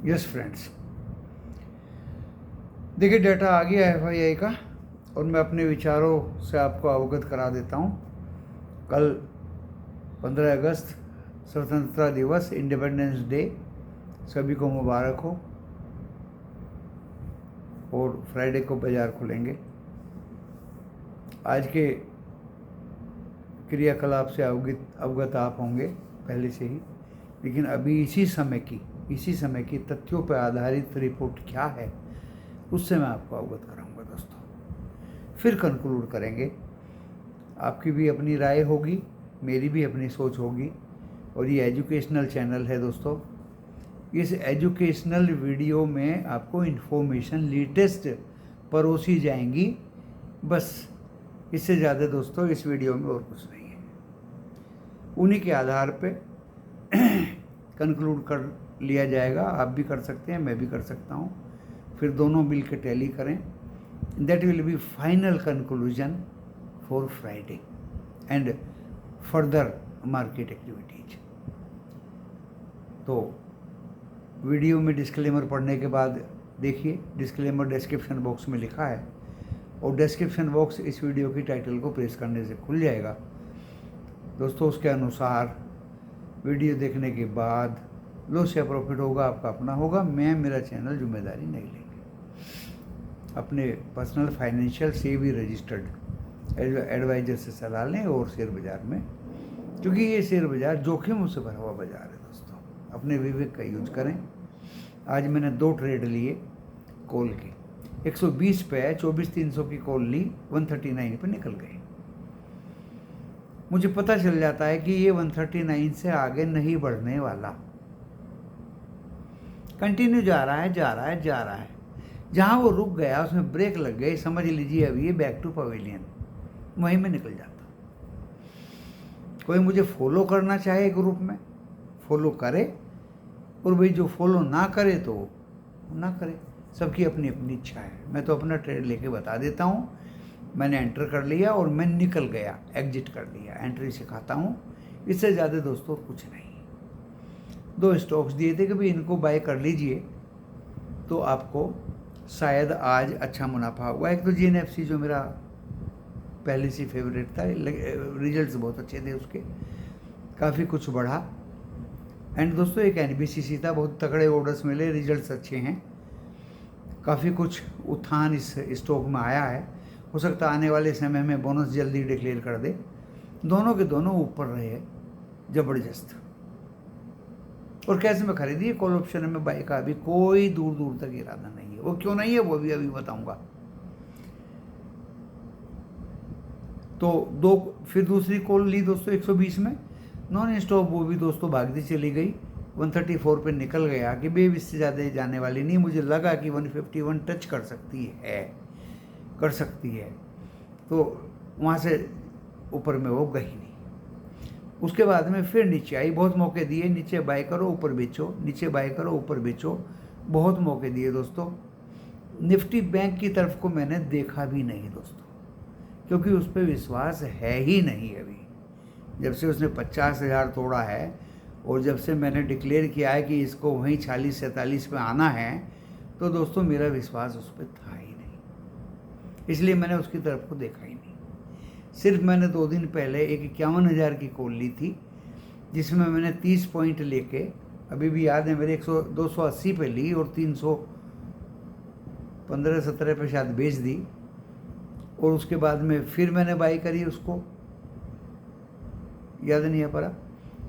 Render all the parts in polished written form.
Yes friends, देखिए data आ गया है FII का और मैं अपने विचारों से आपको अवगत करा देता हूँ। कल 15 अगस्त स्वतंत्रता दिवस, इंडिपेंडेंस डे, सभी को मुबारक हो। और फ्राइडे को बाज़ार खुलेंगे। आज के क्रियाकलाप से अवगत आप होंगे पहले से ही, लेकिन अभी इसी समय की तथ्यों पर आधारित रिपोर्ट क्या है उससे मैं आपको अवगत कराऊंगा दोस्तों। फिर कंक्लूड करेंगे। आपकी भी अपनी राय होगी, मेरी भी अपनी सोच होगी। और ये एजुकेशनल चैनल है दोस्तों। इस एजुकेशनल वीडियो में आपको इन्फॉर्मेशन लेटेस्ट परोसी जाएंगी, बस इससे ज़्यादा दोस्तों इस वीडियो में और कुछ नहीं है। उन्हीं के आधार पे कंक्लूड कर लिया जाएगा। आप भी कर सकते हैं, मैं भी कर सकता हूँ, फिर दोनों मिल के टैली करें। That will be final conclusion for Friday and further market activities. तो वीडियो में डिस्क्लेमर पढ़ने के बाद देखिए, डिस्क्लेमर डिस्क्रिप्शन बॉक्स में लिखा है और डिस्क्रिप्शन बॉक्स इस वीडियो की टाइटल को प्रेस करने से खुल जाएगा दोस्तों। उसके अनुसार वीडियो देखने के बाद लॉस या प्रॉफिट होगा आपका अपना होगा। मैं, मेरा चैनल जिम्मेदारी नहीं लेंगे। अपने पर्सनल फाइनेंशियल से भी रजिस्टर्ड एडवाइजर से सलाह लें और शेयर बाज़ार में, क्योंकि ये शेयर बाज़ार जोखिमों से भरा हुआ बाज़ार है दोस्तों। अपने विवेक का यूज करें। आज मैंने 2 ट्रेड लिए कॉल के, 120 पे 24,300 की कॉल ली, 139 पे निकल गए। मुझे पता चल जाता है कि ये 139 से आगे नहीं बढ़ने वाला, कंटिन्यू जा रहा है। जहाँ वो रुक गया उसमें ब्रेक लग गई, समझ लीजिए अभी ये बैक टू पवेलियन, वहीं में निकल जाता। कोई मुझे फॉलो करना चाहे ग्रुप में, फॉलो करे, और भाई जो फॉलो ना करे तो ना करे, सबकी अपनी अपनी इच्छा है। मैं तो अपना ट्रेड लेके बता देता हूँ। मैंने एंटर कर लिया और मैं निकल गया, एग्जिट कर लिया, एंट्री सिखाता हूँ। इससे ज़्यादा दोस्तों कुछ नहीं। 2 स्टॉक्स दिए थे कि भाई इनको बाय कर लीजिए तो आपको शायद आज अच्छा मुनाफा हुआ। एक तो GNFC जो मेरा पहले से फेवरेट था, रिजल्ट्स बहुत अच्छे थे उसके, काफ़ी कुछ बढ़ा। एंड दोस्तों एक NBCC था, बहुत तगड़े ऑर्डर्स मिले, रिजल्ट्स अच्छे हैं, काफ़ी कुछ उत्थान इस स्टॉक में आया है। हो सकता है आने वाले समय में बोनस जल्दी डिक्लेयर कर दे। दोनों के दोनों ऊपर रहे, ज़बरदस्त। और कैसे में खरीदी है कॉल ऑप्शन में बाई का, अभी कोई दूर दूर तक इरादा नहीं है। वो क्यों नहीं है वो भी अभी बताऊंगा। तो फिर दूसरी कॉल ली दोस्तों 120 में, नॉन स्टॉप, वो भी दोस्तों भागती चली गई, 134 पे निकल गया कि बेब इससे ज़्यादा जाने वाली नहीं। मुझे लगा कि 151 टच कर सकती है, तो वहाँ से ऊपर में वो गई नहीं। उसके बाद में फिर नीचे आई, बहुत मौके दिए, नीचे बाय करो ऊपर बेचो, नीचे बाय करो ऊपर बेचो, बहुत मौके दिए दोस्तों। निफ्टी बैंक की तरफ को मैंने देखा भी नहीं दोस्तों, क्योंकि उस पर विश्वास है ही नहीं अभी। जब से उसने 50,000 तोड़ा है और जब से मैंने डिक्लेयर किया है कि इसको वहीं 46-47 पे आना है, तो दोस्तों मेरा विश्वास उस पर था ही नहीं, इसलिए मैंने उसकी तरफ को देखा ही नहीं। सिर्फ मैंने 2 दिन पहले एक 51,000 की कॉल ली थी, जिसमें मैंने 30 पॉइंट लेके, अभी भी याद है मेरे, 280 पे ली और 315-17 पे शायद बेच दी। और उसके बाद में फिर मैंने बाई करी उसको, याद नहीं है पड़ा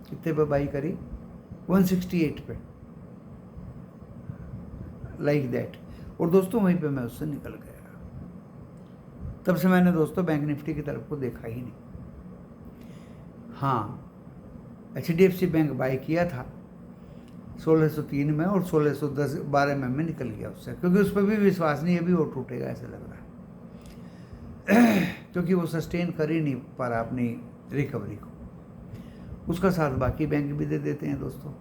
कितने पे बाई करी, 168 पे, लाइक दैट। और दोस्तों वहीं पे मैं उससे निकल गया। तब से मैंने दोस्तों बैंक निफ्टी की तरफ को देखा ही नहीं। हाँ, HDFC बैंक बाई किया था 1603 में और 1612 में मैं निकल गया उससे, क्योंकि उस पर भी विश्वास नहीं, अभी वो टूटेगा ऐसा लग रहा है, क्योंकि वो सस्टेन कर ही नहीं पा रहा अपनी रिकवरी को। उसका साथ बाकी बैंक भी दे देते हैं दोस्तों।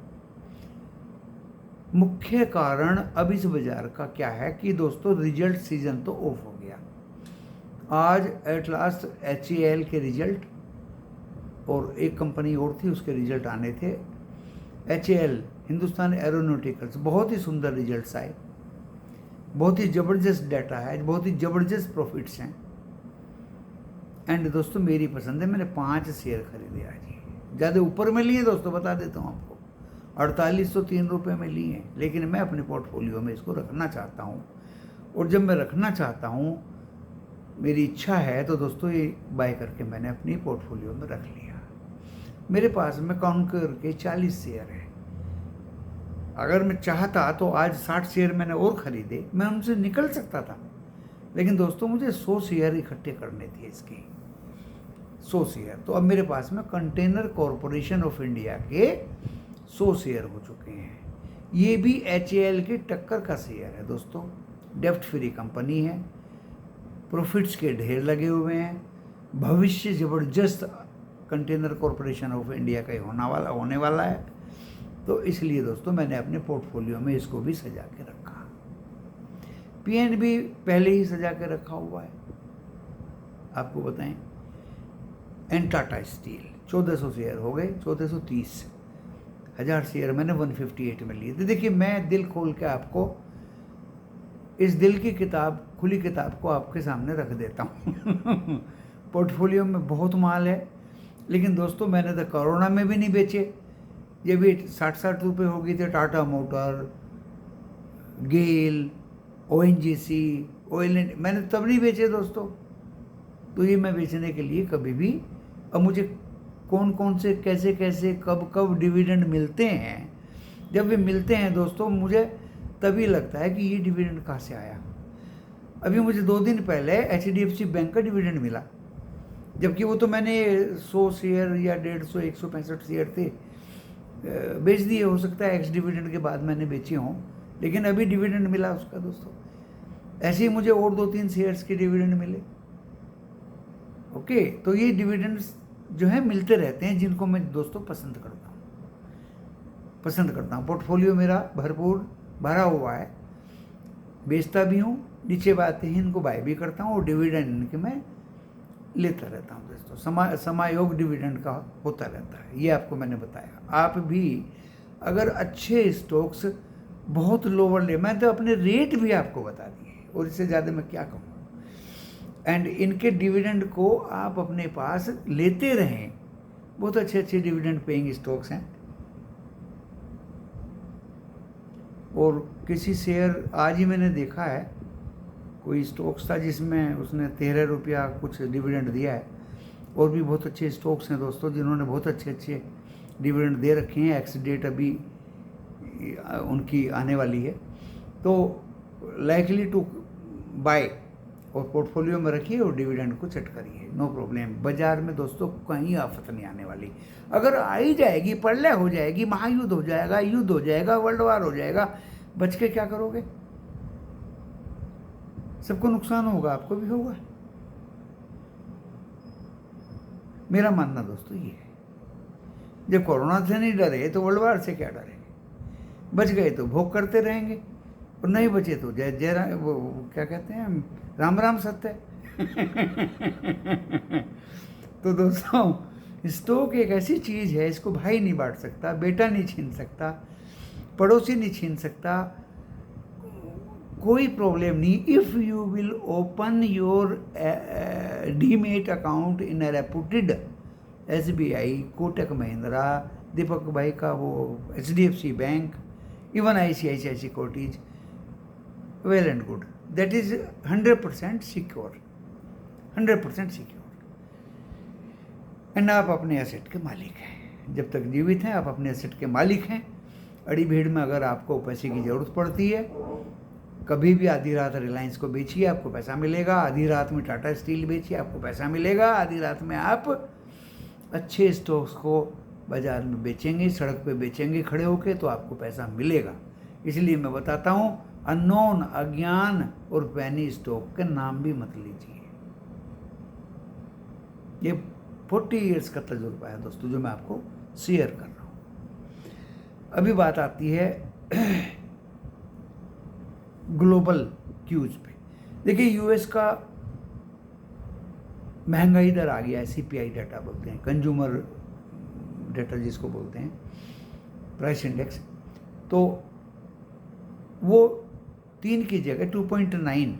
मुख्य कारण अब इस बाजार का क्या है कि दोस्तों रिजल्ट सीजन तो ऑफ हो गया। आज एट लास्ट HCL के रिजल्ट और एक कंपनी और थी उसके रिजल्ट आने थे। HCL हिंदुस्तान एरोनॉटिकल्स, बहुत ही सुंदर रिजल्ट्स आए, बहुत ही ज़बरदस्त डाटा है, बहुत ही ज़बरदस्त प्रॉफिट्स हैं। एंड दोस्तों मेरी पसंद है, मैंने 5 शेयर खरीदे आज ही, ज़्यादा ऊपर में लिए दोस्तों, बता देता हूँ आपको, 4803 रुपये में लिए हैं, लेकिन मैं अपने पोर्टफोलियो में इसको रखना चाहता हूँ। और जब मैं रखना चाहता हूँ, मेरी इच्छा है, तो दोस्तों ये बाय करके मैंने अपनी पोर्टफोलियो में रख लिया। मेरे पास में काउंट करके 40 शेयर है। अगर मैं चाहता तो आज 60 शेयर मैंने और ख़रीदे, मैं उनसे निकल सकता था, लेकिन दोस्तों मुझे 100 शेयर इकट्ठे करने थे इसके, 100 शेयर। तो अब मेरे पास में कंटेनर कॉरपोरेशन ऑफ इंडिया के 100 शेयर हो चुके हैं। ये भी HAL के टक्कर का शेयर है दोस्तों, डेप्ट फ्री कंपनी है, प्रॉफिट्स के ढेर लगे हुए हैं, भविष्य ज़बरदस्त कंटेनर कॉरपोरेशन ऑफ इंडिया का होने वाला है। तो इसलिए दोस्तों मैंने अपने पोर्टफोलियो में इसको भी सजा के रखा। PNB पहले ही सजा के रखा हुआ है, आपको बताएं। एंड टाटा स्टील 1400 शेयर हो गए, 1430, 1000 शेयर मैंने 158 में लिए। तो देखिए मैं दिल खोल के आपको इस दिल की किताब, खुली किताब को आपके सामने रख देता हूँ। पोर्टफोलियो में बहुत माल है, लेकिन दोस्तों मैंने तो कोरोना में भी नहीं बेचे। ये भी 60-60 रुपये हो गई थे। टाटा मोटर, गेल, ONGC, ऑयल, मैंने तब नहीं बेचे दोस्तों। तो ये मैं बेचने के लिए कभी भी, अब मुझे कौन कौन से कैसे कैसे कब कब डिविडेंड मिलते हैं, जब वे मिलते हैं दोस्तों मुझे तभी लगता है कि ये डिविडेंड कहाँ से आया। अभी मुझे 2 दिन पहले HDFC बैंक का डिविडेंड मिला, जबकि वो तो मैंने 100 शेयर या 150, 165 शेयर थे, बेच दिए। हो सकता है एक्स डिविडेंड के बाद मैंने बेचे हों, लेकिन अभी डिविडेंड मिला उसका दोस्तों। ऐसे ही मुझे और 2-3 शेयर्स के डिविडेंड मिले। ओके, तो ये डिविडेंड्स जो है मिलते रहते हैं, जिनको मैं दोस्तों पसंद करता हूँ। पोर्टफोलियो मेरा भरपूर भरा हुआ है, बेचता भी हूँ, नीचे आते ही इनको बाय भी करता हूँ, और डिविडेंड इनके मैं लेता रहता हूँ दोस्तों। समायोग डिविडेंड का होता रहता है, ये आपको मैंने बताया। आप भी अगर अच्छे स्टॉक्स बहुत लोअर ले, मैं तो अपने रेट भी आपको बता दिए, और इससे ज़्यादा मैं क्या कहूँ। एंड इनके डिविडेंड को आप अपने पास लेते रहें, बहुत अच्छे डिविडेंड पेइंग स्टॉक्स हैं। और किसी शेयर, आज ही मैंने देखा है कोई स्टॉक्स था जिसमें उसने 13 रुपया कुछ डिविडेंड दिया है। और भी बहुत अच्छे स्टॉक्स हैं दोस्तों जिन्होंने बहुत अच्छे डिविडेंड दे रखे हैं। एक्स डेट अभी उनकी आने वाली है, तो लाइकली टू बाय, और पोर्टफोलियो में रखिए और डिविडेंड को सेट करिए, नो प्रॉब्लम। बाजार में दोस्तों कहीं आफत नहीं आने वाली। अगर आई जाएगी, प्रलय हो जाएगी, महायुद्ध हो जाएगा, युद्ध हो जाएगा, वर्ल्ड वार हो जाएगा, बच के क्या करोगे? सबको नुकसान होगा, आपको भी होगा। मेरा मानना दोस्तों ये है, जब कोरोना से नहीं डरे तो वर्ल्ड वार से क्या डरेंगे? बच गए तो भोग करते रहेंगे, और नहीं बचे तो जय जय, वो क्या कहते हैं, राम राम सत्य। तो दोस्तों स्टॉक एक ऐसी चीज़ है, इसको भाई नहीं बांट सकता, बेटा नहीं छीन सकता, पड़ोसी नहीं छीन सकता, कोई प्रॉब्लम नहीं। If you will open your demat account in a reputed SBI, Kotak Mahindra, Deepak भाई का वो HDFC bank, even ICICI securities, well and good, that is 100% secure, 100% secure. And आप अपने एसेट के मालिक हैं, जब तक जीवित हैं आप अपने एसेट के मालिक हैं। अड़ी भीड़ में अगर आपको पैसे की ज़रूरत पड़ती है, कभी भी आधी रात रिलायंस को बेचिए, आपको पैसा मिलेगा। आधी रात में टाटा स्टील बेचिए, आपको पैसा मिलेगा। आधी रात में आप अच्छे स्टॉक्स को बाजार में बेचेंगे, सड़क पे बेचेंगे खड़े होके, तो आपको पैसा मिलेगा। इसलिए मैं बताता हूँ, अननोन, अज्ञान और पैनी स्टॉक के नाम भी मत लीजिए। ये 40 ईयर्स का तजुर्बा है दोस्तों, जो मैं आपको शेयर कर रहा हूँ। अभी बात आती है ग्लोबल क्यूज पे। देखिए US का महंगाई दर आ गया है, CPI डाटा बोलते हैं, कंज्यूमर डाटा जिसको बोलते हैं, प्राइस इंडेक्स। तो वो 3 की जगह 2.9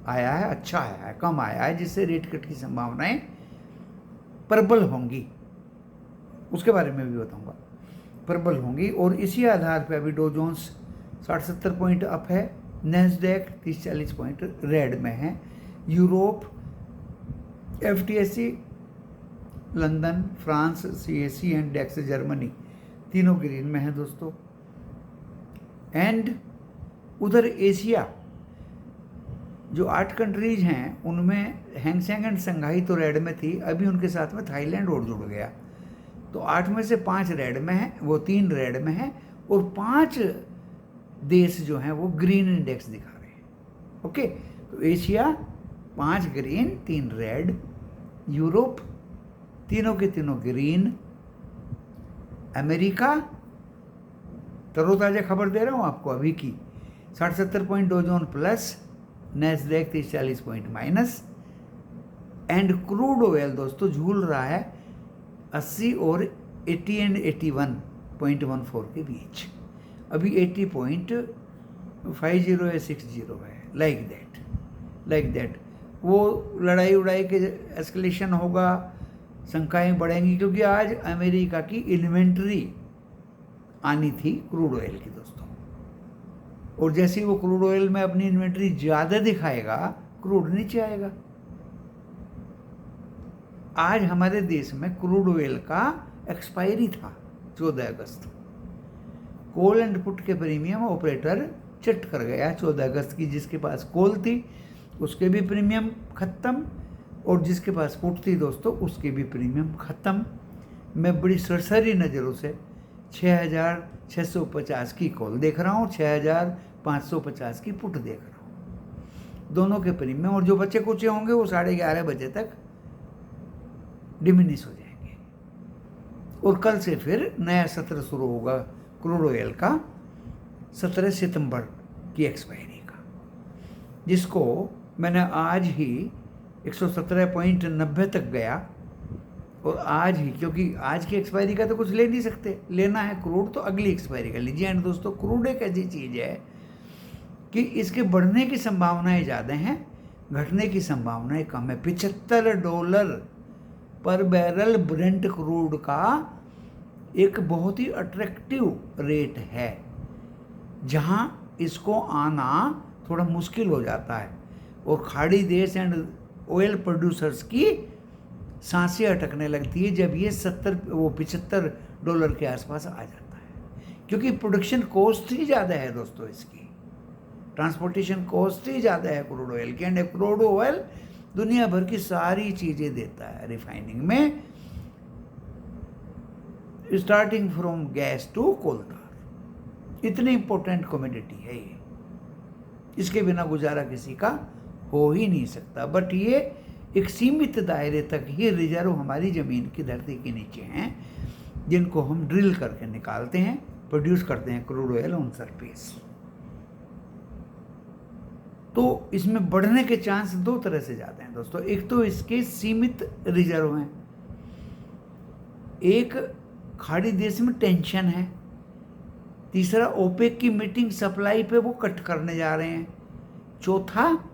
आया है, अच्छा आया है, कम आया है, जिससे रेट कट की संभावनाएं प्रबल होंगी। उसके बारे में भी बताऊंगा, प्रबल होंगी। और इसी आधार पर अभी डो जोन्स 60-70 पॉइंट अप है, नैस्डैक 30-40 पॉइंट रेड में है, Europe, FTSE London, France, CAC and DAX Germany तीनों ग्रीन में है दोस्तों। एंड उधर एशिया जो 8 कंट्रीज हैं उनमें हैंगसेंग एंड संघाई तो रेड में थी, अभी उनके साथ में थाईलैंड और जुड़ गया, तो 8 में से 5 रेड में है, वो 3 रेड में है, और 5 देश जो हैं वो ग्रीन इंडेक्स दिखा रहे हैं। ओके, तो एशिया 5 ग्रीन 3 रेड, यूरोप तीनों के तीनों ग्रीन, अमेरिका तरोताज़ा खबर दे रहा हूँ आपको अभी की 60-70 point Dow Jones plus, Nasdaq 30-40 point minus. And crude oil दोस्तों झूल रहा है 80 और 80 एंड 81.14 के बीच, अभी 80.50 या 60 है, लाइक दैट। वो लड़ाई उड़ाई के एस्केलेशन होगा, शंकाएं बढ़ेंगी, क्योंकि आज अमेरिका की इन्वेंट्री आनी थी क्रूड ऑयल की दोस्तों, और जैसे ही वो क्रूड ऑयल में अपनी इन्वेंट्री ज़्यादा दिखाएगा, क्रूड नीचे आएगा। आज हमारे देश में क्रूड ऑयल का एक्सपायरी था 14 अगस्त। कोल एंड पुट के प्रीमियम ऑपरेटर चिट कर गया 14 अगस्त की, जिसके पास कोल थी उसके भी प्रीमियम खत्म, और जिसके पास पुट थी दोस्तों उसके भी प्रीमियम खत्म। मैं बड़ी सरसरी नज़रों से 6,650 की कॉल देख रहा हूँ, 6,550 की पुट देख रहा हूँ, दोनों के प्रीमियम, और जो बच्चे कुचे होंगे वो 11:30 बजे तक डिमिनिश हो जाएंगे। और कल से फिर नया सत्र शुरू होगा क्रूड ऑयल का 17 सितंबर की एक्सपायरी का, जिसको मैंने आज ही 117.90 तक गया, और आज ही, क्योंकि आज की एक्सपायरी का तो कुछ ले नहीं सकते, लेना है क्रूड तो अगली एक्सपायरी का लीजिए। एंड दोस्तों क्रूड एक ऐसी चीज़ है कि इसके बढ़ने की संभावनाएं ज़्यादा हैं, घटने की संभावनाएं कम है। $75 पर बैरल ब्रेंट क्रूड का एक बहुत ही अट्रैक्टिव रेट है, जहां इसको आना थोड़ा मुश्किल हो जाता है, और खाड़ी देश एंड ऑयल प्रोड्यूसर्स की सांसें अटकने लगती है जब ये $75 के आसपास आ जाता है, क्योंकि प्रोडक्शन कॉस्ट ही ज़्यादा है दोस्तों, इसकी ट्रांसपोर्टेशन कॉस्ट ही ज़्यादा है क्रूड ऑयल की। एंड क्रूड ऑयल दुनिया भर की सारी चीज़ें देता है रिफाइनिंग में, starting from gas to coal tar। इतनी इंपॉर्टेंट कमोडिटी है ये, इसके बिना गुजारा किसी का हो ही नहीं सकता। बट ये एक सीमित दायरे तक ही रिजर्व हमारी ज़मीन की धरती के नीचे हैं, जिनको हम ड्रिल करके निकालते हैं, प्रोड्यूस करते हैं क्रूड ऑयल ऑन सरफेस। तो इसमें बढ़ने के चांस 2 तरह से ज़्यादा हैं दोस्तों। एक तो इसके सीमित रिजर्व हैं, एक खाड़ी देश में टेंशन है, तीसरा ओपेक की मीटिंग सप्लाई पे वो कट करने जा रहे हैं, चौथा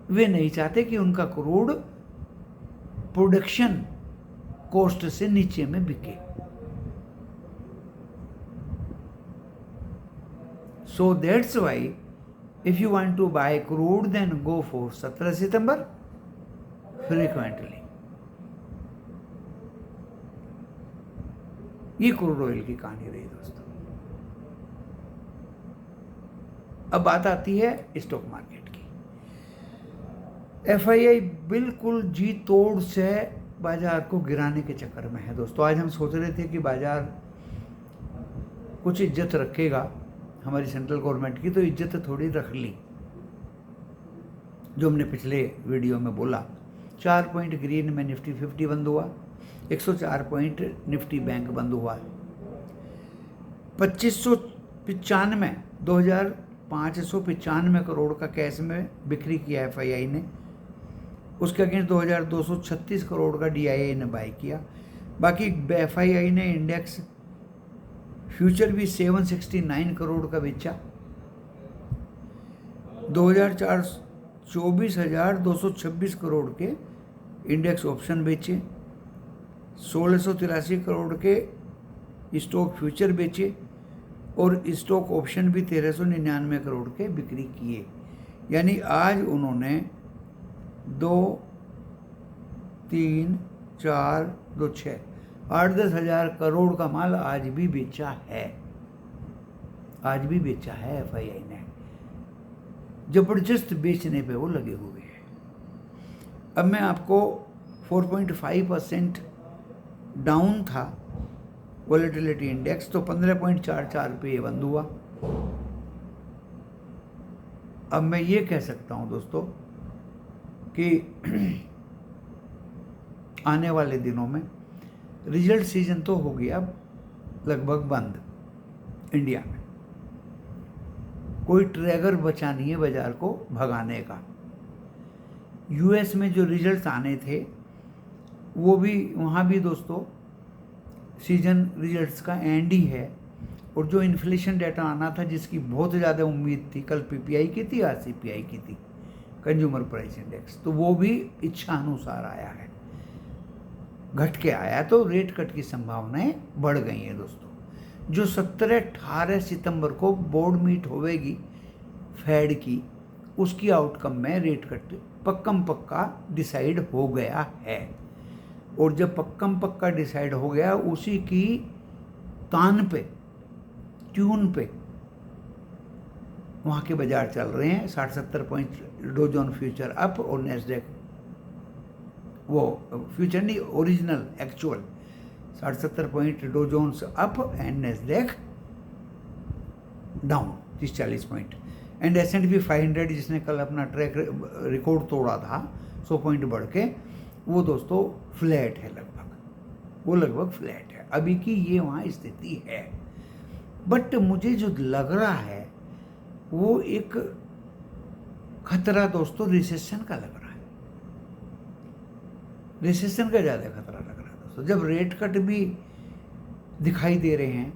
वे नहीं चाहते कि उनका क्रूड प्रोडक्शन कॉस्ट से नीचे में बिके। So that's why if you want to buy crude, then go for 17 September frequently। ये क्रूड ऑयल की कहानी रही दोस्तों। अब बात आती है स्टॉक मार्केट की। FII बिल्कुल जी तोड़ से बाजार को गिराने के चक्कर में है दोस्तों। आज हम सोच रहे थे कि बाजार कुछ इज्जत रखेगा हमारी सेंट्रल गवर्नमेंट की, तो इज्जत थोड़ी रख ली, जो हमने पिछले वीडियो में बोला। 4 पॉइंट ग्रीन में निफ्टी 50 बंद हुआ, 104 पॉइंट निफ्टी बैंक बंद हुआ, 2,595 करोड़ का कैश में बिक्री किया FII ने, उसके अगेंस्ट 2,236 करोड़ का DII ने बाई किया। बाकी FII ने इंडेक्स फ्यूचर भी 769 करोड़ का बेचा। 24,226 करोड़ के इंडेक्स ऑप्शन बेचे। 1,683 करोड़ के स्टॉक फ्यूचर बेचे और स्टॉक ऑप्शन भी 1,399 करोड़ के बिक्री किए। यानी आज उन्होंने 2, 3, 4, 2, 6, 8-10 हज़ार करोड़ का माल आज भी बेचा है। आज भी बेचा है FII ने। जबरदस्त बेचने पे वो लगे हुए हैं। अब मैं आपको 4.5% डाउन था वॉलेटिलिटी इंडेक्स, तो 15.44 पे ये बंद हुआ। अब मैं ये कह सकता हूं दोस्तों कि आने वाले दिनों में रिजल्ट सीजन तो हो गया लगभग बंद इंडिया में। कोई ट्रैगर बचा नहीं है बाजार को भगाने का। US में जो रिजल्ट आने थे वो भी, वहाँ भी दोस्तों सीजन रिजल्ट्स का एंड ही है। और जो इन्फ्लेशन डाटा आना था जिसकी बहुत ज़्यादा उम्मीद थी, कल PPI की थी, आज CPI की थी, कंज्यूमर प्राइस इंडेक्स, तो वो भी इच्छा अनुसार आया है, घट के आया। तो रेट कट की संभावनाएं बढ़ गई हैं दोस्तों। जो 17-18 सितंबर को बोर्ड मीट होवेगी फेड की, उसकी आउटकम में रेट कट पक्का डिसाइड हो गया है। और जब पक्का डिसाइड हो गया, उसी की तान पे, ट्यून पे वहाँ के बाजार चल रहे हैं। 60-70 point Dow Jones future up और नेस्डेक, वो फ्यूचर नहीं, original actual 60-70 point Dow Jones up and Nasdaq down 30-40 point. And S&P 500 जिसने कल अपना ट्रैक रिकॉर्ड तोड़ा था 100 पॉइंट बढ़ के, वो दोस्तों फ्लैट है लगभग, वो लगभग फ्लैट है अभी की, ये वहाँ स्थिति है। बट मुझे जो लग रहा है वो एक खतरा दोस्तों रिसेशन का लग रहा है। रिसेशन का ज़्यादा खतरा लग रहा है दोस्तों। जब रेट कट भी दिखाई दे रहे हैं,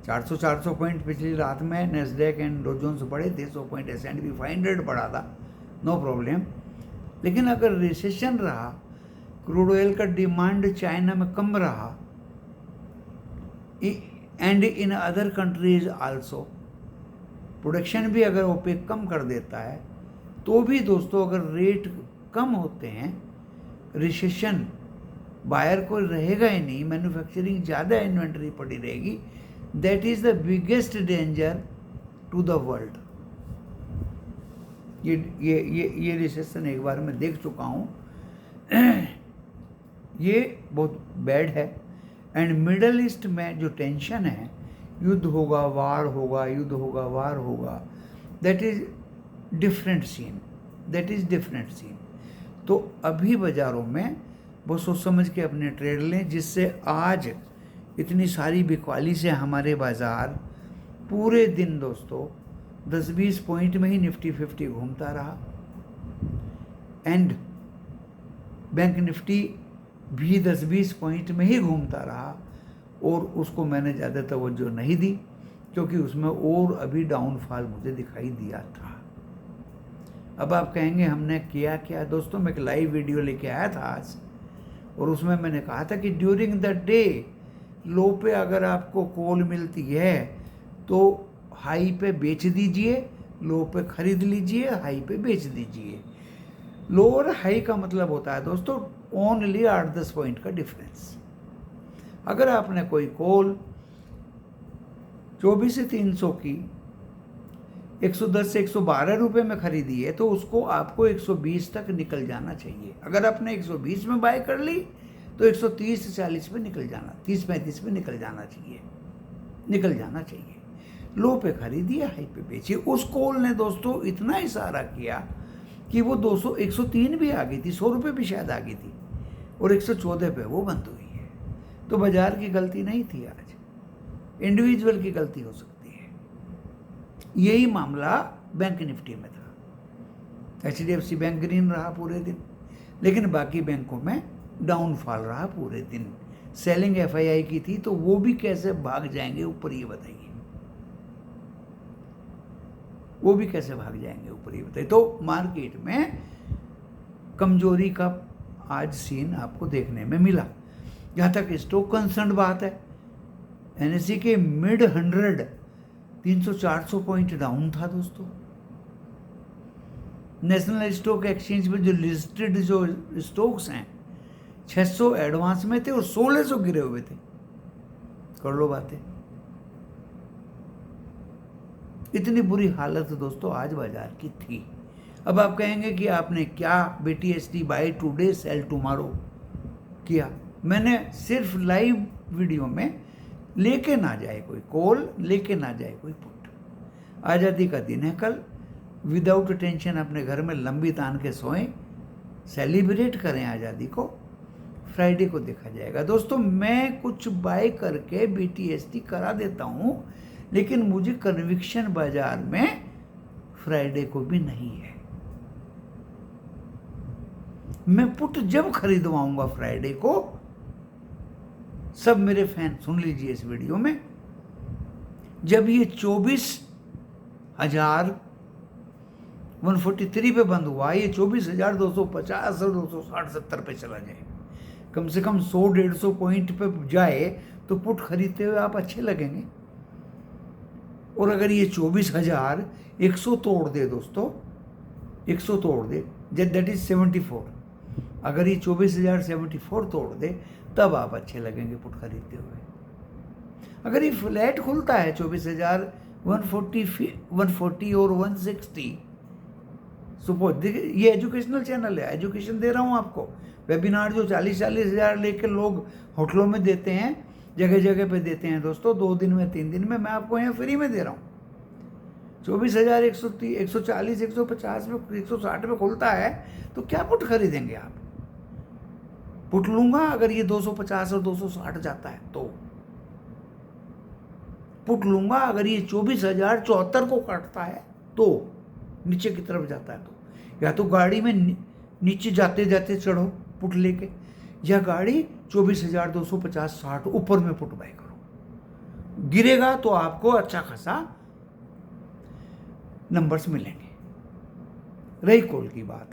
400 पॉइंट पिछली रात में नेस्डेक एंड डो जोन्स बढ़े थे, 100 पॉइंट S&P 500 बढ़ा था, नो प्रॉब्लम। लेकिन अगर रिसेशन रहा, क्रूड ऑयल का डिमांड चाइना में कम रहा, and in other countries also, production भी अगर OPEC कम कर देता है, तो भी दोस्तों अगर रेट कम होते हैं, रिसेशन बायर को रहेगा ही नहीं, मैन्युफैक्चरिंग ज़्यादा इन्वेंटरी पड़ी रहेगी। That is the biggest danger to the world. ये रिसेशन एक बार मैं देख चुका हूँ, ये बहुत बैड है। एंड मिडल ईस्ट में जो टेंशन है, युद्ध होगा, वार होगा, युद्ध होगा, वार होगा, that is different scene, that is different scene. तो अभी बाज़ारों में वो सोच समझ के अपने ट्रेड लें, जिससे आज इतनी सारी बिकवाली से हमारे बाज़ार पूरे दिन दोस्तों 10-20 पॉइंट में ही निफ्टी 50 घूमता रहा। एंड बैंक निफ्टी भी 10-20 पॉइंट में ही घूमता रहा, और उसको मैंने ज़्यादा तवज्जो नहीं दी, क्योंकि उसमें और अभी डाउनफॉल मुझे दिखाई दिया था। अब आप कहेंगे हमने किया क्या दोस्तों? मैं एक लाइव वीडियो लेके आया था आज, और उसमें मैंने कहा था कि ड्यूरिंग द डे लो पे अगर आपको कॉल मिलती है तो हाई पे बेच दीजिए, लो पे खरीद लीजिए, हाई पे बेच दीजिए। लो और हाई का मतलब होता है दोस्तों ओनली 8-10 पॉइंट का डिफरेंस। अगर आपने कोई कॉल 24 से 300 की 110 से 112 रुपये में खरीदी है, तो उसको आपको 120 तक निकल जाना चाहिए। अगर आपने 120 में बाय कर ली तो 130 से 40 पे निकल जाना, 30-35 पे निकल जाना चाहिए, निकल जाना चाहिए। लो पे खरीदिए, हाई पे बेचिए। उस कॉल ने दोस्तों इतना इशारा किया कि वो 103 भी आ गई थी, 100 रुपये भी शायद आ गई थी, और 114 पे वो बंद हुई है। तो बाजार की गलती नहीं थी, आज इंडिविजुअल की गलती हो सकती है। यही मामला बैंक निफ्टी में था। HDFC बैंक ग्रीन रहा पूरे दिन, लेकिन बाकी बैंकों में डाउनफॉल रहा पूरे दिन। सेलिंग एफआईआई की थी, तो वो भी कैसे भाग जाएंगे ऊपर, ये बताइए। वो भी कैसे भाग जाएंगे ऊपर, ये बताइए। तो मार्केट में कमजोरी का आज सीन आपको देखने में मिला। जहाँ तक स्टॉक कंसर्न बात है, एनएसई के मिड 100 300-400 पॉइंट डाउन था दोस्तों। नेशनल स्टॉक एक्सचेंज में जो लिस्टेड जो स्टॉक्स हैं 600 एडवांस में थे और 1600 गिरे हुए थे। कर लो बातें। इतनी बुरी हालत दोस्तों आज बाजार की थी। अब आप कहेंगे कि आपने क्या BTST buy today sell tomorrow किया। मैंने सिर्फ लाइव वीडियो में लेके ना जाए कोई कॉल, लेके ना जाए कोई पुट। आज़ादी का दिन है कल, विदाउट टेंशन अपने घर में लंबी तान के सोएं, सेलिब्रेट करें आज़ादी को। फ्राइडे को देखा जाएगा दोस्तों। मैं कुछ बाय करके BTST करा देता हूँ, लेकिन मुझे कन्विक्शन बाजार में फ्राइडे को भी नहीं है। मैं पुट जब खरीदवाऊंगा फ्राइडे को, सब मेरे फैन सुन लीजिए इस वीडियो में, जब ये 24,143 पे बंद हुआ, ये 24,250 और 260-70 पे चला जाए, कम से कम 100-150 पॉइंट पे जाए तो पुट खरीदते हुए आप अच्छे लगेंगे। और अगर ये 24,100 तोड़ दे दोस्तों, 100 तोड़ दे, दैट इज 74, अगर ये 24,074 तोड़ दे तब आप अच्छे लगेंगे पुट खरीदते हुए। अगर ये फ्लैट खुलता है 24,140 और 160, सपोज, देखिए ये एजुकेशनल चैनल है, एजुकेशन दे रहा हूँ आपको। वेबिनार जो 40-40 हज़ार लेकर लोग होटलों में देते हैं, जगह जगह पे देते हैं दोस्तों, 2 दिन में 3 दिन में, मैं आपको यहाँ फ्री में दे रहा हूँ। 24,140, 140, 150 में, 160 में खुलता है तो क्या पुट खरीदेंगे आप? पुट लूंगा अगर ये 250 और 260 जाता है तो। पुट लूंगा अगर ये 24,074 को काटता है तो, नीचे की तरफ जाता है तो। या तो गाड़ी में नीचे जाते जाते चढ़ो पुट लेके, या गाड़ी 24,250-60 ऊपर में पुट बाय करो। गिरेगा तो आपको अच्छा खासा नंबर्स मिलेंगे। रही कॉल की बात,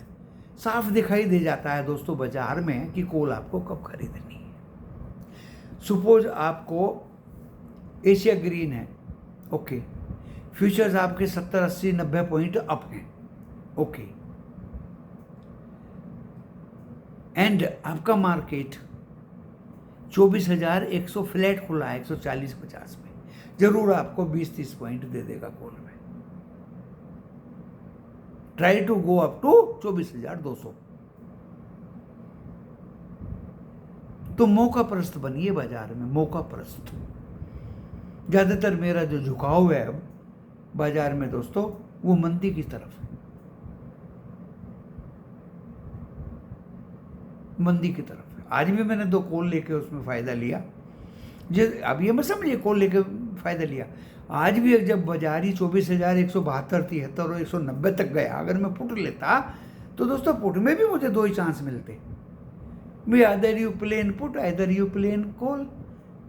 साफ दिखाई दे जाता है दोस्तों बाजार में कि कॉल आपको कब खरीदनी है। सपोज आपको एशिया ग्रीन है, ओके, फ्यूचर्स आपके 70, 80, 90 पॉइंट अप हैं, ओके, एंड आपका मार्केट 24,100 फ्लैट खुला है 140-50 में, जरूर आपको 20-30 पॉइंट दे देगा कॉल में। Try to go up to 24,200। तो मौका परस्त बनिए बाजार में, मौका परस्त। ज्यादातर मेरा जो झुकाव है अब बाजार में दोस्तों, वो मंदी की तरफ है, मंदी की तरफ है। आज भी मैंने 2 कॉल लेके उसमें फायदा लिया। अब ये मत समझिए कॉल लेके फायदा लिया। आज भी जब बाजार ही 24,172, 73 और 190 तक गया, अगर मैं पुट लेता तो दोस्तों पुट में भी मुझे 2 ही चांस मिलते भाई, either you plain put, either you plain call.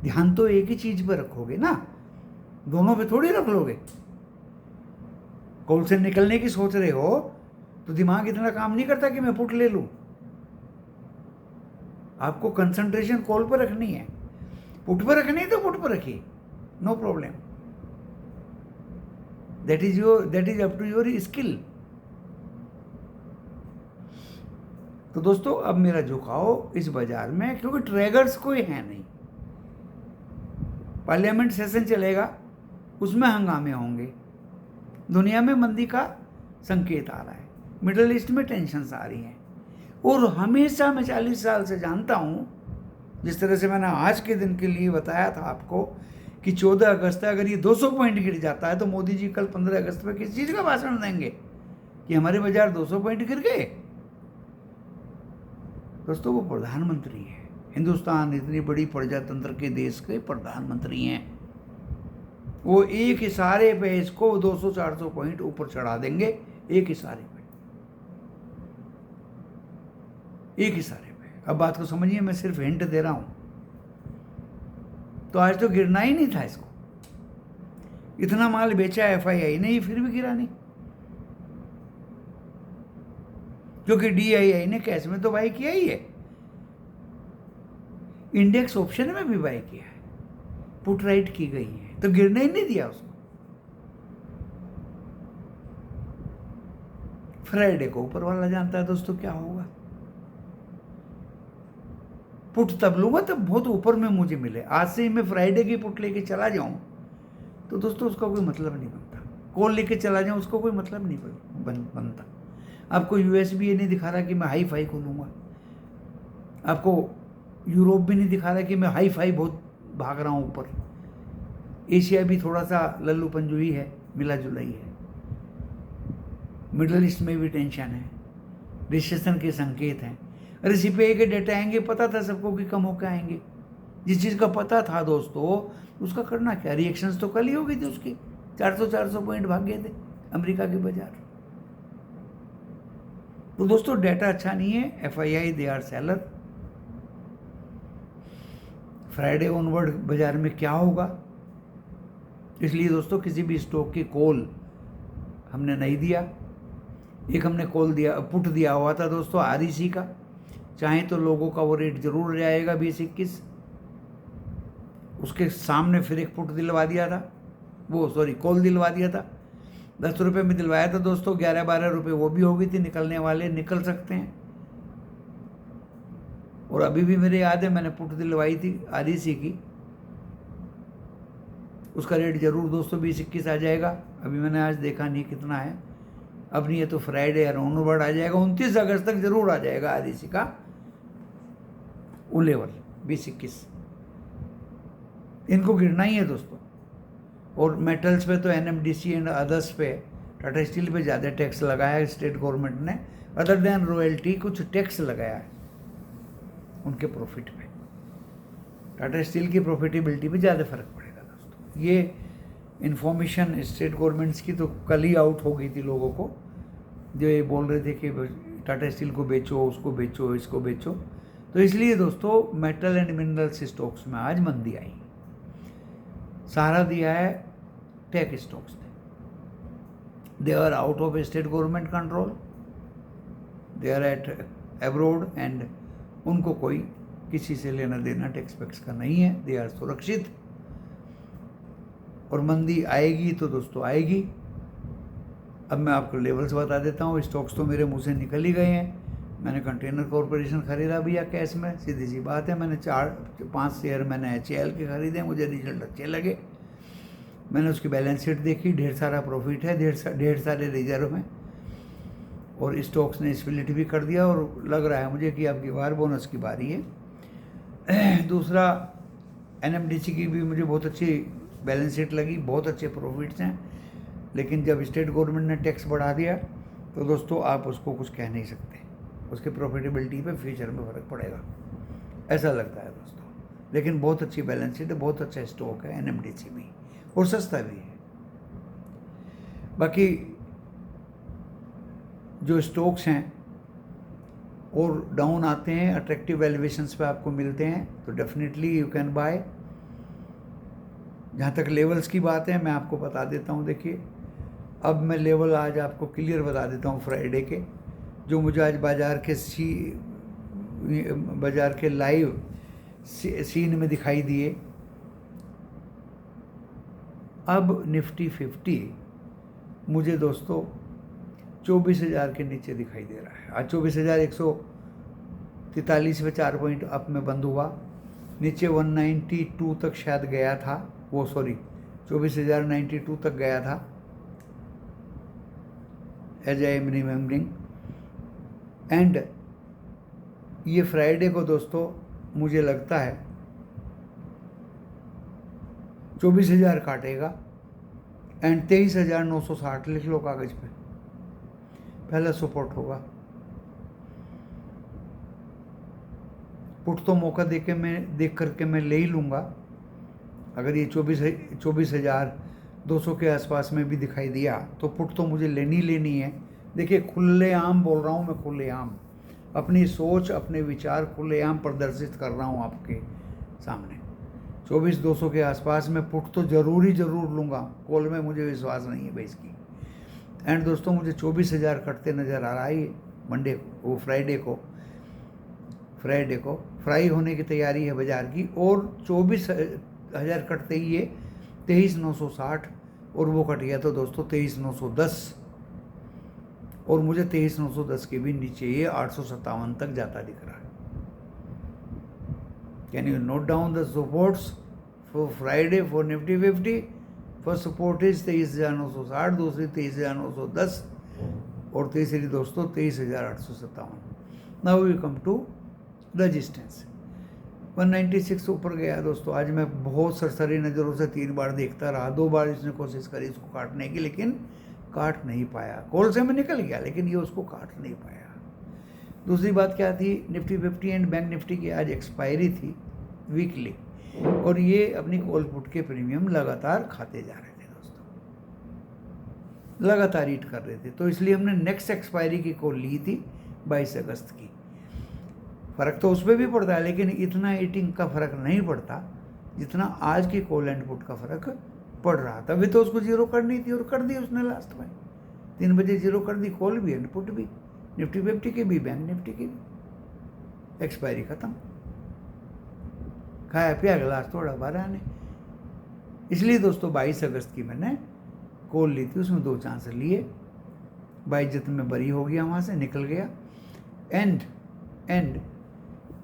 ध्यान तो एक ही चीज पर रखोगे ना, दोनों पे थोड़ी रख लोगे। कॉल से निकलने की सोच रहे हो तो दिमाग इतना काम नहीं करता कि मैं पुट ले लूं। आपको कंसंट्रेशन कॉल पर रखनी है, पुट पर रखनी है तो पुट पर रखिए, no problem. That is up to your skill. तो दोस्तों अब मेरा झुकाव इस बाजार में, क्योंकि ट्रेगर्स कोई है नहीं, पार्लियामेंट सेशन चलेगा, उसमें हंगामे होंगे, दुनिया में मंदी का संकेत आ रहा है, मिडिल ईस्ट में टेंशन्स आ रही हैं, और हमेशा मैं 40 साल से जानता हूँ, जिस तरह से मैंने आज के दिन के लिए बताया था आपको कि 14 अगस्त अगर ये 200 पॉइंट गिर जाता है तो मोदी जी कल 15 अगस्त पर किस चीज़ का भाषण देंगे कि हमारे बाजार 200 पॉइंट गिर गए। दोस्तों वो प्रधानमंत्री हैं, हिंदुस्तान इतनी बड़ी प्रजातंत्र के देश के प्रधानमंत्री हैं, वो एक इशारे पे इसको 200-400 पॉइंट ऊपर चढ़ा देंगे, एक इशारे पे, एक इशारे पे। अब बात को समझिए, मैं सिर्फ हिंट दे रहा हूं, तो आज तो गिरना ही नहीं था इसको। इतना माल बेचा FII ने, फिर भी गिरा नहीं, क्योंकि DII ने कैश में तो बाई किया ही है, इंडेक्स ऑप्शन में भी बाई किया है, पुट राइट की गई है, तो गिरने ही नहीं दिया उसको। फ्राइडे को ऊपर वाला जानता है दोस्तों क्या होगा। पुट तब लूंगा तब बहुत ऊपर में मुझे मिले। आज से ही मैं फ्राइडे की पुट लेके चला जाऊं तो दोस्तों उसका कोई मतलब नहीं बनता। कॉल लेके चला जाऊं उसको कोई मतलब नहीं बनता। आपको USB नहीं दिखा रहा कि मैं हाई फाई खोलूंगा, आपको यूरोप भी नहीं दिखा रहा कि मैं हाई फाई बहुत भाग रहा हूं ऊपर। एशिया भी थोड़ा सा लल्लू पंजुई है, मिला जुलाई है। मिडल ईस्ट में भी टेंशन है, रिसेशन के संकेत हैं। अरे CPI के डेटा आएंगे, पता था सबको कि कम होकर आएंगे। जिस चीज़ का पता था दोस्तों उसका करना क्या, रिएक्शंस तो कल ही हो गई थी उसकी। 400 पॉइंट भाग गए थे अमेरिका के बाजार। तो दोस्तों डेटा अच्छा नहीं है। FII they are seller. Friday onward बाजार में क्या होगा, इसलिए दोस्तों किसी भी स्टॉक की कॉल हमने नहीं दिया। एक हमने कॉल दिया, पुट दिया हुआ था दोस्तों REC का, चाहे तो लोगों का वो रेट जरूर जाएगा 20-21। उसके सामने फिर एक पुट दिलवा दिया था, कॉल दिलवा दिया था। 10 रुपये में दिलवाया था दोस्तों, 11-12 रुपये वो भी हो गई थी। निकलने वाले निकल सकते हैं। और अभी भी मेरे याद है मैंने पुट दिलवाई थी REC की, उसका रेट जरूर दोस्तों 20-21 आ जाएगा। अभी मैंने आज देखा नहीं कितना है, अब नहीं है तो फ्राइडे या ऑनवर्ड आ जाएगा। 29 अगस्त तक जरूर आ जाएगा REC का वो लेवल 20-21। इनको गिरना ही है दोस्तों। और मेटल्स पे तो NMDC एंड अदर्स पे, टाटा स्टील पे ज़्यादा टैक्स लगाया है स्टेट गवर्नमेंट ने। अदर देन रॉयल्टी कुछ टैक्स लगाया है उनके प्रॉफिट पे। टाटा स्टील की प्रॉफिटेबिलिटी पे ज़्यादा फर्क पड़ेगा दोस्तों। ये इन्फॉर्मेशन स्टेट गवर्नमेंट्स की तो कल ही आउट हो गई थी लोगों को, जो ये बोल रहे थे कि टाटा स्टील को बेचो, उसको बेचो, इसको बेचो। तो इसलिए दोस्तों मेटल एंड मिनरल्स स्टॉक्स में आज मंदी आई। सहारा दिया है टेक स्टॉक्स ने। They are out of state government control, they are at abroad and उनको कोई किसी से लेना देना टैक्स पैक्स का नहीं है। दे आर सुरक्षित। और मंदी आएगी तो दोस्तों आएगी। अब मैं आपको लेवल्स बता देता हूँ। स्टॉक्स तो मेरे मुंह से निकल ही गए हैं। मैंने कंटेनर कॉरपोरेशन खरीदा भी है कैश में, सीधी सी बात है। मैंने 4-5 शेयर मैंने HAL के खरीदे, मुझे रिजल्ट अच्छे लगे। मैंने उसकी बैलेंस शीट देखी, ढेर सारा प्रॉफिट है, ढेर सारे रिजर्व हैं। और स्टॉक्स ने स्प्लिट भी कर दिया और लग रहा है मुझे कि अब की बार बोनस की बारी है। दूसरा NMDC की भी मुझे बहुत अच्छी बैलेंस शीट लगी, बहुत अच्छे प्रॉफिट्स हैं। लेकिन जब स्टेट गवर्नमेंट ने टैक्स बढ़ा दिया तो दोस्तों आप उसको कुछ कह नहीं सकते, उसके प्रॉफिटेबिलिटी पे फ्यूचर में फ़र्क पड़ेगा, ऐसा लगता है दोस्तों। लेकिन बहुत अच्छी बैलेंस शीट है, बहुत अच्छा स्टॉक है NMDC भी, और सस्ता भी है। बाकी जो स्टॉक्स हैं और डाउन आते हैं, अट्रैक्टिव वैल्यूएशंस पे आपको मिलते हैं, तो डेफिनेटली यू कैन बाय। जहाँ तक लेवल्स की बात है मैं आपको बता देता हूँ। देखिए अब मैं लेवल आज आपको क्लियर बता देता हूँ फ्राइडे के, जो मुझे आज बाजार के लाइव सीन में दिखाई दिए। अब निफ्टी 50 मुझे दोस्तों 24,000 के नीचे दिखाई दे रहा है। आज 24,143 पे 4 पॉइंट अप में बंद हुआ। नीचे 192 तक शायद गया था, 24,092 तक गया था as I am remembering. And ये फ्राइडे को दोस्तों मुझे लगता है 24,000 काटेगा एंड 23,960 लिख लो कागज पे, पहला सपोर्ट होगा। पुट तो मौका देख करके मैं ले ही लूँगा। अगर ये 24,200 के आसपास में भी दिखाई दिया तो पुट तो मुझे लेनी है। देखिए खुलेआम बोल रहा हूँ मैं, खुलेआम अपनी सोच अपने विचार खुलेआम प्रदर्शित कर रहा हूँ आपके सामने। 24,200 के आसपास में पुट तो ज़रूर लूँगा। कॉल में मुझे विश्वास नहीं है भाई इसकी। एंड दोस्तों मुझे 24,000 कटते नज़र आ रहा है मंडे को, वो फ्राइडे को फ्राई होने की तैयारी है बाज़ार की। और 24,000 कटते ही ये 23,960 और वो कट गया तो दोस्तों 23,910, और मुझे 23,910 के भी नीचे ये 857 तक जाता दिख रहा है। Can you note down the supports for Friday for Nifty 50? First support is 23,960, दूसरी 23,910 और तीसरी दोस्तों 23,857। Now we come to resistance. 196 ऊपर गया दोस्तों। आज मैं बहुत सरसरी नज़रों से 3 बार देखता रहा, 2 बार इसने कोशिश करी इसको काटने की, लेकिन काट नहीं पाया। कॉल से मैं निकल गया लेकिन ये उसको काट नहीं पाया। दूसरी बात क्या थी, निफ्टी 50 एंड बैंक निफ्टी की आज एक्सपायरी थी वीकली, और ये अपनी कॉल पुट के प्रीमियम लगातार खाते जा रहे थे दोस्तों, लगातार ईट कर रहे थे। तो इसलिए हमने नेक्स्ट एक्सपायरी की कॉल ली थी 22 अगस्त की। फ़र्क तो उसमें भी पड़ता है लेकिन इतना ईटिंग का फ़र्क नहीं पड़ता जितना आज की कॉल एंड पुट का फ़र्क पड़ रहा। तभी तो उसको जीरो करनी थी और कर दी उसने लास्ट में 3 बजे जीरो कर दी, कॉल भी एंड पुट भी, निफ्टी 50 की भी, बैंक निफ्टी की भी। एक्सपायरी ख़त्म, खाया पिया गिलास थोड़ा भरा ने। इसलिए दोस्तों 22 अगस्त की मैंने कॉल ली थी, उसमें 2 चांस लिए। बाइज्जत में बरी हो गया, वहाँ से निकल गया। एंड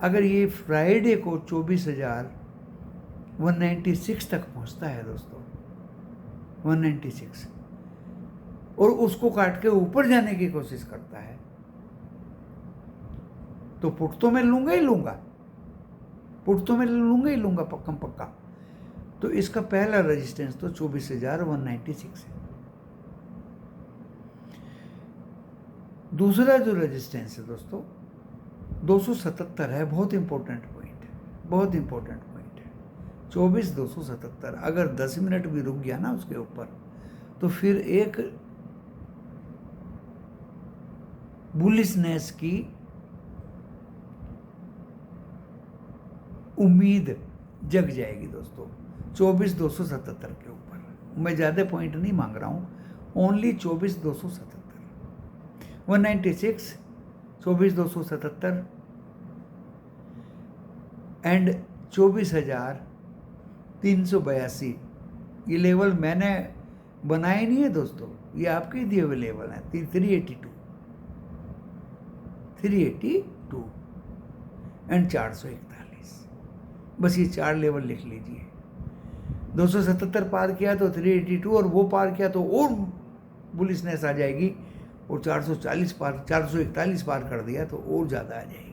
अगर ये फ्राइडे को 24,196 तक पहुँचता है दोस्तों, 196, और उसको काट के ऊपर जाने की कोशिश करता है, तो पुट तो मैं लूँगा ही लूँगा, पक्का। तो इसका पहला रेजिस्टेंस तो 24,196 है। दूसरा जो रेजिस्टेंस है दोस्तों 277 है। बहुत इंपॉर्टेंट पॉइंट है। 24,277 अगर 10 मिनट भी रुक गया ना उसके ऊपर, तो फिर एक बुलिशनेस की उम्मीद जग जाएगी दोस्तों 24,277 के ऊपर। मैं ज़्यादा पॉइंट नहीं मांग रहा हूँ, ओनली 24,277, 196, 24,277 एंड 24,382। ये लेवल मैंने बनाए नहीं है दोस्तों, ये आपके दिए हुए लेवल हैं। 382 एंड 441। बस ये 4 लेवल लिख लीजिए। 277 पार किया तो 382, और वो पार किया तो और बुलिशनेस आ जाएगी, और 441 पार कर दिया तो और ज़्यादा आ जाएगी।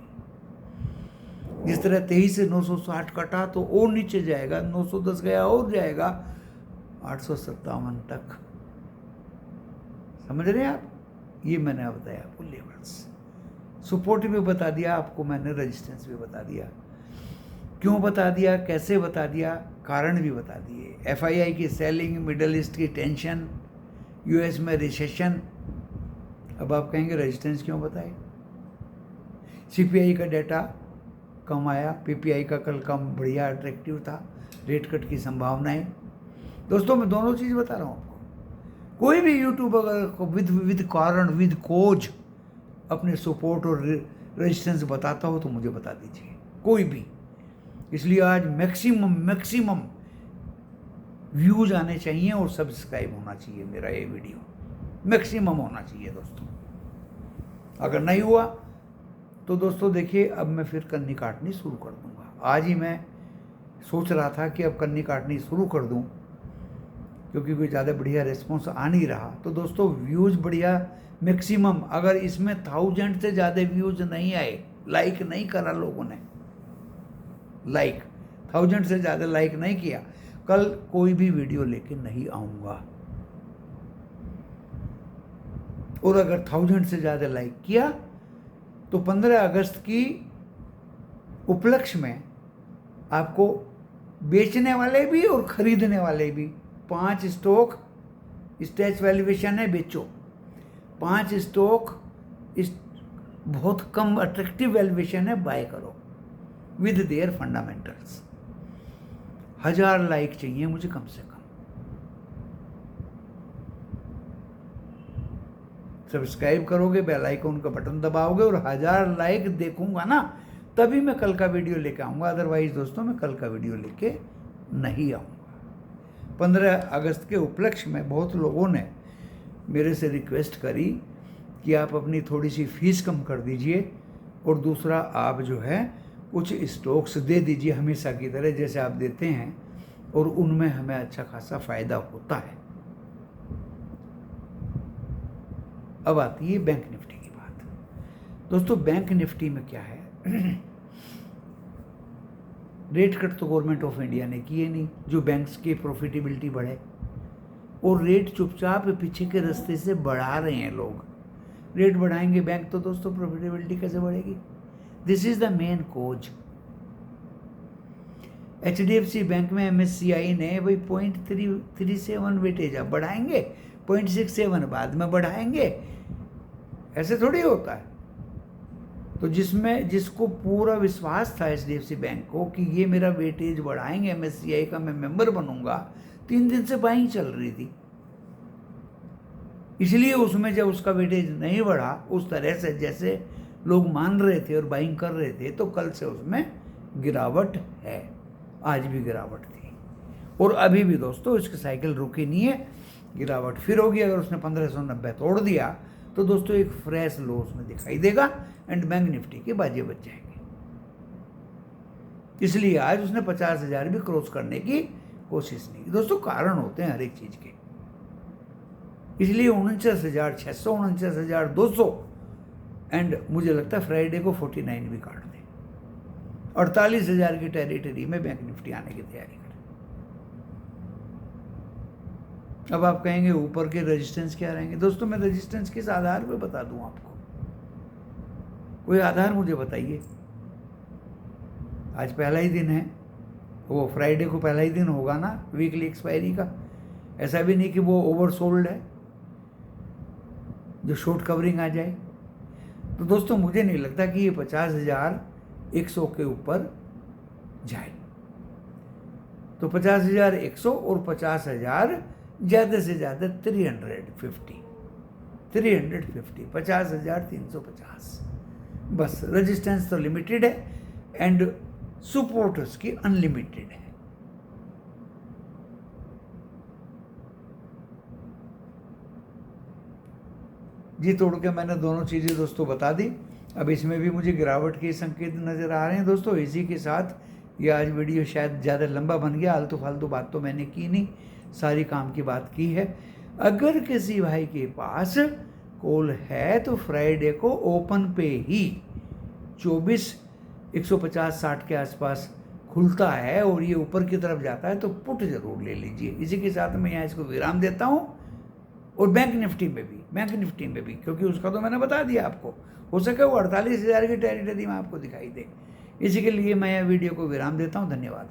जिस तरह 23 से 960 कटा तो और नीचे जाएगा, 910 गया और जाएगा 857 तक। समझ रहे हैं आप? ये मैंने बताया आपको लेवल्स, सपोर्ट भी बता दिया आपको मैंने, रेजिस्टेंस भी बता दिया। क्यों बता दिया, कैसे बता दिया, कारण भी बता दिए। FII की सेलिंग, मिडल ईस्ट की टेंशन, US में रिसेशन। अब आप कहेंगे रेजिस्टेंस क्यों बताए? CPI का डाटा कम आया, PPI का कल कम बढ़िया अट्रैक्टिव था, रेट कट की संभावनाएं। दोस्तों मैं दोनों चीज़ बता रहा हूँ आपको। कोई भी यूट्यूब अगर विद कारण, विद कोज अपने सपोर्ट और रेजिस्टेंस बताता हो तो मुझे बता दीजिए, कोई भी। इसलिए आज मैक्सिमम व्यूज आने चाहिए और सब्सक्राइब होना चाहिए मेरा ये वीडियो, मैक्सिमम होना चाहिए दोस्तों। अगर नहीं हुआ तो दोस्तों देखिए, अब मैं फिर कन्नी काटनी शुरू कर दूंगा। आज ही मैं सोच रहा था कि अब कन्नी काटनी शुरू कर दूं, क्योंकि कोई ज़्यादा बढ़िया रिस्पॉन्स आ नहीं रहा। तो दोस्तों व्यूज़ बढ़िया मैक्सिमम, अगर इसमें 1000 से ज़्यादा व्यूज़ नहीं आए, लाइक नहीं करा लोगों ने, 1000 से ज़्यादा लाइक नहीं किया, कल कोई भी वीडियो लेके नहीं आऊँगा। और अगर 1000 से ज़्यादा लाइक किया तो 15 अगस्त की उपलक्ष्य में आपको बेचने वाले भी और खरीदने वाले भी 5 स्टॉक, स्टैच वैल्यूएशन है, बेचो। 5 स्टॉक बहुत कम अट्रैक्टिव वैल्यूएशन है, बाय करो विद देयर फंडामेंटल्स। 1000 लाइक चाहिए मुझे कम से कम। सब्सक्राइब करोगे, बेल आइकन का बटन दबाओगे और 1000 लाइक देखूंगा ना, तभी मैं कल का वीडियो लेके आऊँगा। अदरवाइज दोस्तों मैं कल का वीडियो लेके नहीं आऊँगा। 15 अगस्त के उपलक्ष्य में बहुत लोगों ने मेरे से रिक्वेस्ट करी कि आप अपनी थोड़ी सी फीस कम कर दीजिए और दूसरा आप जो है कुछ स्टॉक्स दे दीजिए हमेशा की तरह जैसे आप देते हैं, और उनमें हमें अच्छा खासा फ़ायदा होता है। अब आती है बैंक निफ्टी की बात। दोस्तों बैंक निफ्टी में क्या है, रेट कट तो गवर्नमेंट ऑफ इंडिया ने किए नहीं जो बैंक्स की प्रॉफिटेबिलिटी बढ़े, और रेट चुपचाप पीछे के रास्ते से बढ़ा रहे हैं लोग। रेट बढ़ाएंगे बैंक तो दोस्तों प्रॉफिटेबिलिटी कैसे बढ़ेगी? This is the main cause. HDFC bank में MSCI ने भाई 0.37 वेटेज अब बढ़ाएंगे, 0.67 बाद में बढ़ाएंगे, ऐसे थोड़ी होता है। तो जिसको पूरा विश्वास था HDFC बैंक को कि ये मेरा वेटेज बढ़ाएंगे MSCI का, मैं मेंबर बनूंगा, 3 दिन से बाइंग चल रही थी। इसलिए उसमें जब उसका वेटेज नहीं बढ़ा उस तरह से जैसे लोग मान रहे थे और बाइंग कर रहे थे, तो कल से उसमें गिरावट है। आज भी गिरावट थी और अभी भी दोस्तों इसकी साइकिल रुकी नहीं है, गिरावट फिर होगी। अगर उसने 1590 तोड़ दिया तो दोस्तों एक फ्रेश लो उसमें दिखाई देगा एंड बैंक निफ्टी के बाजे बच जाएंगे। इसलिए आज उसने 50,000 भी क्रॉस करने की कोशिश नहीं की। दोस्तों कारण होते हैं हर एक चीज के, इसलिए 49,600, 49,200 एंड मुझे लगता है फ्राइडे को 49 भी काट दे। 48,000 की टेरिटरी में बैंक निफ्टी आने की तैयारी करे। अब आप कहेंगे ऊपर के रेजिस्टेंस क्या रहेंगे? दोस्तों मैं रेजिस्टेंस किस आधार पे बता दूं आपको? कोई आधार मुझे बताइए। आज पहला ही दिन है, वो फ्राइडे को पहला ही दिन होगा ना वीकली एक्सपायरी का। ऐसा भी नहीं कि वो ओवरसोल्ड है जो शॉर्ट कवरिंग आ जाए। तो दोस्तों मुझे नहीं लगता कि ये 50,100 के ऊपर जाए। तो 50,100 और 50,000 ज़्यादा से ज़्यादा 350, 50,350 बस। रेजिस्टेंस तो लिमिटेड है एंड सपोर्ट उसकी अनलिमिटेड है। जी तोड़ के मैंने दोनों चीज़ें दोस्तों बता दी। अब इसमें भी मुझे गिरावट के संकेत नज़र आ रहे हैं दोस्तों। इसी के साथ ये आज वीडियो शायद ज़्यादा लंबा बन गया, आलतू फालतू बात तो मैंने की नहीं, सारी काम की बात की है। अगर किसी भाई के पास कॉल है तो फ्राइडे को ओपन पे ही 24,150-60 के आसपास खुलता है और ये ऊपर की तरफ जाता है तो पुट जरूर ले लीजिए। इसी के साथ मैं यहाँ इसको विराम देता हूँ। और बैंक निफ्टी में भी क्योंकि उसका तो मैंने बता दिया आपको, हो सके वो 48,000 की टेरिटरी में आपको दिखाई दे। इसी के लिए मैं यह वीडियो को विराम देता हूँ। धन्यवाद।